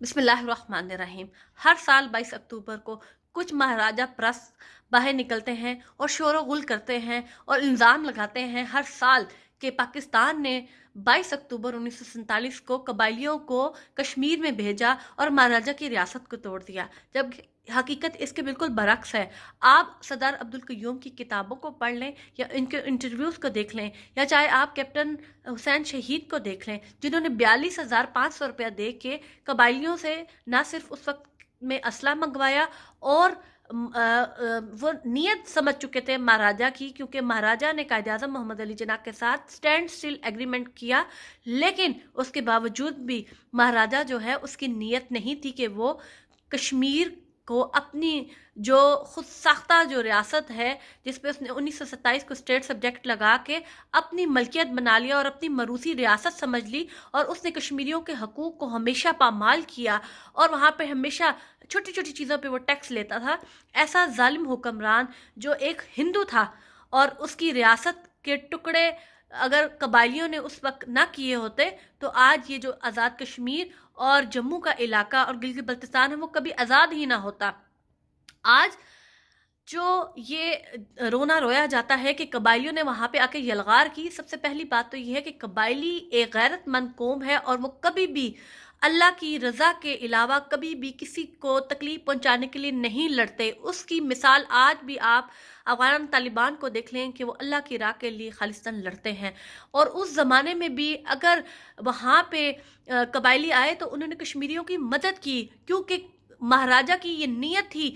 بسم اللہ الرحمن الرحیم۔ ہر سال 22 اکتوبر کو کچھ مہاراجہ پرست باہر نکلتے ہیں اور شور و غل کرتے ہیں اور الزام لگاتے ہیں ہر سال کہ پاکستان نے 22 اکتوبر 1947 کو قبائلیوں کو کشمیر میں بھیجا اور مہاراجہ کی ریاست کو توڑ دیا، جب حقیقت اس کے بالکل برعکس ہے۔ آپ سردار عبدالقیوم کی کتابوں کو پڑھ لیں یا ان کے انٹرویوز کو دیکھ لیں، یا چاہے آپ کیپٹن حسین شہید کو دیکھ لیں، جنہوں نے 42,500 روپیہ دے کے قبائلیوں سے نہ صرف اس وقت میں اسلحہ منگوایا اور وہ نیت سمجھ چکے تھے مہاراجہ کی، کیونکہ مہاراجہ نے قائد اعظم محمد علی جناح کے ساتھ سٹینڈ سٹل ایگریمنٹ کیا، لیکن اس کے باوجود بھی مہاراجہ جو ہے اس کی نیت نہیں تھی کہ وہ کشمیر کو اپنی جو خود ساختہ جو ریاست ہے، جس پہ اس نے 1927 کو اسٹیٹ سبجیکٹ لگا کے اپنی ملکیت بنا لیا اور اپنی موروثی ریاست سمجھ لی، اور اس نے کشمیریوں کے حقوق کو ہمیشہ پامال کیا اور وہاں پہ ہمیشہ چھوٹی چھوٹی چیزوں پہ وہ ٹیکس لیتا تھا۔ ایسا ظالم حکمران جو ایک ہندو تھا، اور اس کی ریاست کے ٹکڑے اگر قبائلیوں نے اس وقت نہ کیے ہوتے تو آج یہ جو آزاد کشمیر اور جموں کا علاقہ اور گلگت بلتستان ہے وہ کبھی آزاد ہی نہ ہوتا۔ آج جو یہ رونا رویا جاتا ہے کہ قبائلیوں نے وہاں پہ آ کے یلغار کی، سب سے پہلی بات تو یہ ہے کہ قبائلی ایک غیرت مند قوم ہے اور وہ کبھی بھی اللہ کی رضا کے علاوہ کبھی بھی کسی کو تکلیف پہنچانے کے لیے نہیں لڑتے۔ اس کی مثال آج بھی آپ افغان طالبان کو دیکھ لیں کہ وہ اللہ کی راہ کے لیے خالصتاً لڑتے ہیں، اور اس زمانے میں بھی اگر وہاں پہ قبائلی آئے تو انہوں نے کشمیریوں کی مدد کی، کیونکہ مہاراجہ کی یہ نیت تھی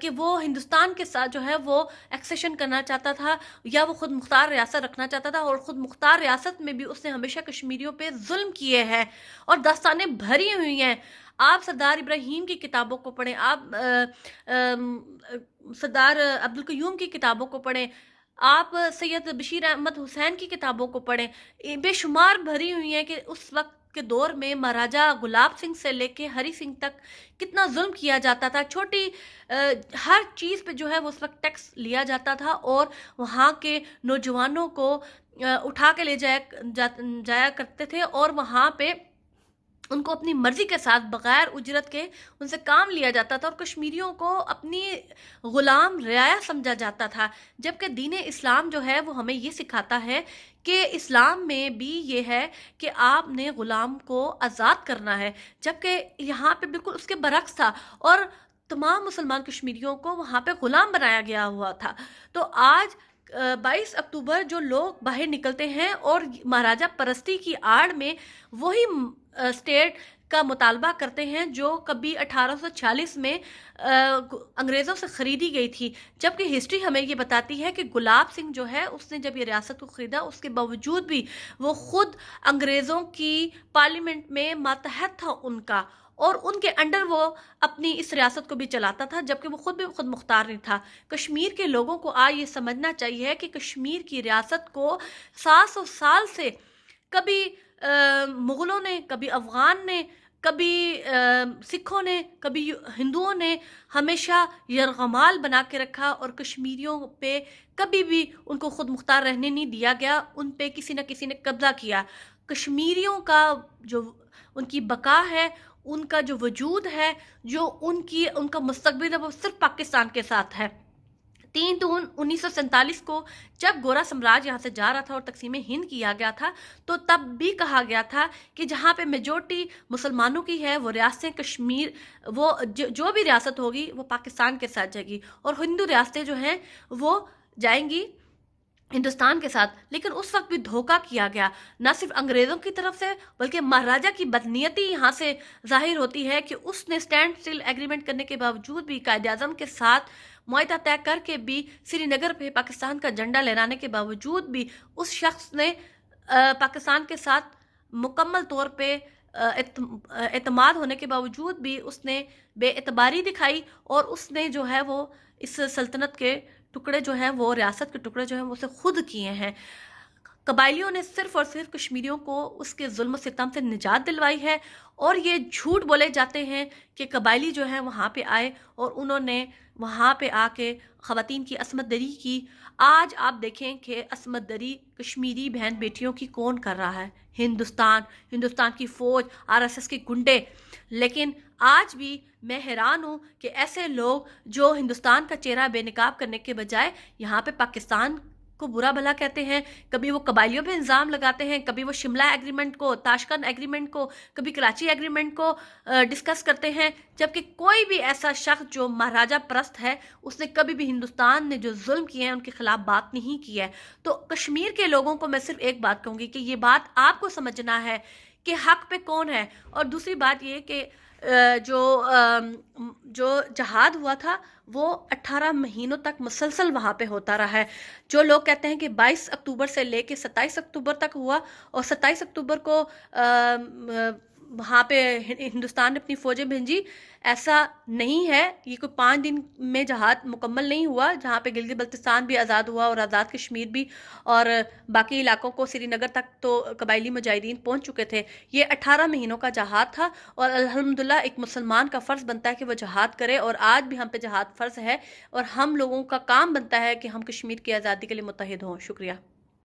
کہ وہ ہندوستان کے ساتھ جو ہے وہ ایکسیشن کرنا چاہتا تھا، یا وہ خود مختار ریاست رکھنا چاہتا تھا، اور خود مختار ریاست میں بھی اس نے ہمیشہ کشمیریوں پہ ظلم کیے ہیں اور داستانیں بھری ہوئی ہیں۔ آپ سردار ابراہیم کی کتابوں کو پڑھیں، آپ سردار عبدالقیوم کی کتابوں کو پڑھیں، آپ سید بشیر احمد حسین کی کتابوں کو پڑھیں، بے شمار بھری ہوئی ہیں کہ اس وقت کے دور میں مہاراجہ گلاب سنگھ سے لے کے ہری سنگھ تک کتنا ظلم کیا جاتا تھا۔ چھوٹی ہر چیز پہ جو ہے وہ اس وقت ٹیکس لیا جاتا تھا، اور وہاں کے نوجوانوں کو اٹھا کے لے جایا کرتے تھے، اور وہاں پہ ان کو اپنی مرضی کے ساتھ بغیر اجرت کے ان سے کام لیا جاتا تھا، اور کشمیریوں کو اپنی غلام رعایا سمجھا جاتا تھا۔ جبکہ دین اسلام جو ہے وہ ہمیں یہ سکھاتا ہے کہ اسلام میں بھی یہ ہے کہ آپ نے غلام کو آزاد کرنا ہے، جبکہ یہاں پہ بالکل اس کے برعکس تھا، اور تمام مسلمان کشمیریوں کو وہاں پہ غلام بنایا گیا ہوا تھا۔ تو آج 22 اکتوبر جو لوگ باہر نکلتے ہیں اور مہاراجہ پرستی کی آڑ میں وہی اسٹیٹ کا مطالبہ کرتے ہیں جو کبھی 1846 میں انگریزوں سے خریدی گئی تھی، جبکہ ہسٹری ہمیں یہ بتاتی ہے کہ گلاب سنگھ جو ہے اس نے جب یہ ریاست کو خریدا، اس کے باوجود بھی وہ خود انگریزوں کی پارلیمنٹ میں ماتحت تھا ان کا، اور ان کے انڈر وہ اپنی اس ریاست کو بھی چلاتا تھا، جبکہ وہ خود مختار نہیں تھا۔ کشمیر کے لوگوں کو آج یہ سمجھنا چاہیے کہ کشمیر کی ریاست کو 700 سال سے کبھی مغلوں نے، کبھی افغان نے، کبھی سکھوں نے، کبھی ہندوؤں نے ہمیشہ یرغمال بنا کے رکھا، اور کشمیریوں پہ کبھی بھی ان کو خود مختار رہنے نہیں دیا گیا، ان پہ کسی نہ کسی نے قبضہ کیا۔ کشمیریوں کا جو ان کی بقا ہے، ان کا جو وجود ہے، جو ان کا مستقبل ہے، وہ صرف پاکستان کے ساتھ ہے۔ 3 جون 1947 کو جب گورا سمراج یہاں سے جا رہا تھا اور تقسیم ہند کیا گیا تھا، تو تب بھی کہا گیا تھا کہ جہاں پہ میجورٹی مسلمانوں کی ہے وہ ریاستیں کشمیر، وہ جو بھی ریاست ہوگی وہ پاکستان کے ساتھ جائے گی، اور ہندو ریاستیں جو ہیں وہ جائیں گی ہندوستان کے ساتھ۔ لیکن اس وقت بھی دھوکہ کیا گیا، نہ صرف انگریزوں کی طرف سے بلکہ مہاراجہ کی بدنیتی یہاں سے ظاہر ہوتی ہے کہ اس نے سٹینڈ سٹل ایگریمنٹ کرنے کے باوجود بھی، قائد اعظم کے ساتھ معاہدہ طے کر کے بھی، سری نگر پہ پاکستان کا جھنڈا لہرانے کے باوجود بھی، اس شخص نے پاکستان کے ساتھ مکمل طور پہ اعتماد ہونے کے باوجود بھی اس نے بے اعتباری دکھائی، اور اس نے جو ہے وہ اس سلطنت کے ٹکڑے جو ہیں، وہ ریاست کے ٹکڑے جو ہیں وہ اسے خود کیے ہیں۔ قبائلیوں نے صرف اور صرف کشمیریوں کو اس کے ظلم و ستم سے نجات دلوائی ہے، اور یہ جھوٹ بولے جاتے ہیں کہ قبائلی جو ہیں وہاں پہ آئے اور انہوں نے وہاں پہ آ کے خواتین کی عصمت دری کی۔ آج آپ دیکھیں کہ عصمت دری کشمیری بہن بیٹیوں کی کون کر رہا ہے؟ ہندوستان کی فوج، RSS کے گنڈے۔ لیکن آج بھی میں حیران ہوں کہ ایسے لوگ جو ہندوستان کا چہرہ بے نقاب کرنے کے بجائے یہاں پہ پاکستان کو برا بھلا کہتے ہیں، کبھی وہ قبائلیوں پہ الزام لگاتے ہیں، کبھی وہ شملہ ایگریمنٹ کو، تاشقند ایگریمنٹ کو، کبھی کراچی ایگریمنٹ کو ڈسکس کرتے ہیں، جبکہ کوئی بھی ایسا شخص جو مہاراجہ پرست ہے اس نے کبھی بھی ہندوستان نے جو ظلم کیے ہیں ان کے خلاف بات نہیں کی ہے۔ تو کشمیر کے لوگوں کو میں صرف ایک بات کہوں گی کہ یہ بات آپ کو سمجھنا ہے کہ حق پہ کون ہے، اور دوسری بات یہ کہ جو جہاد ہوا تھا وہ 18 مہینوں تک مسلسل وہاں پہ ہوتا رہا ہے۔ جو لوگ کہتے ہیں کہ 22 اکتوبر سے لے کے 27 اکتوبر تک ہوا، اور 27 اکتوبر کو وہاں پہ ہندوستان نے اپنی فوجیں بھیجی، ایسا نہیں ہے۔ یہ کوئی 5 دن میں جہاد مکمل نہیں ہوا، جہاں پہ گلگت بلتستان بھی آزاد ہوا اور آزاد کشمیر بھی، اور باقی علاقوں کو سری نگر تک تو قبائلی مجاہدین پہنچ چکے تھے۔ یہ 18 مہینوں کا جہاد تھا، اور الحمدللہ ایک مسلمان کا فرض بنتا ہے کہ وہ جہاد کرے، اور آج بھی ہم پہ جہاد فرض ہے، اور ہم لوگوں کا کام بنتا ہے کہ ہم کشمیر کی آزادی کے لیے متحد ہوں۔ شکریہ۔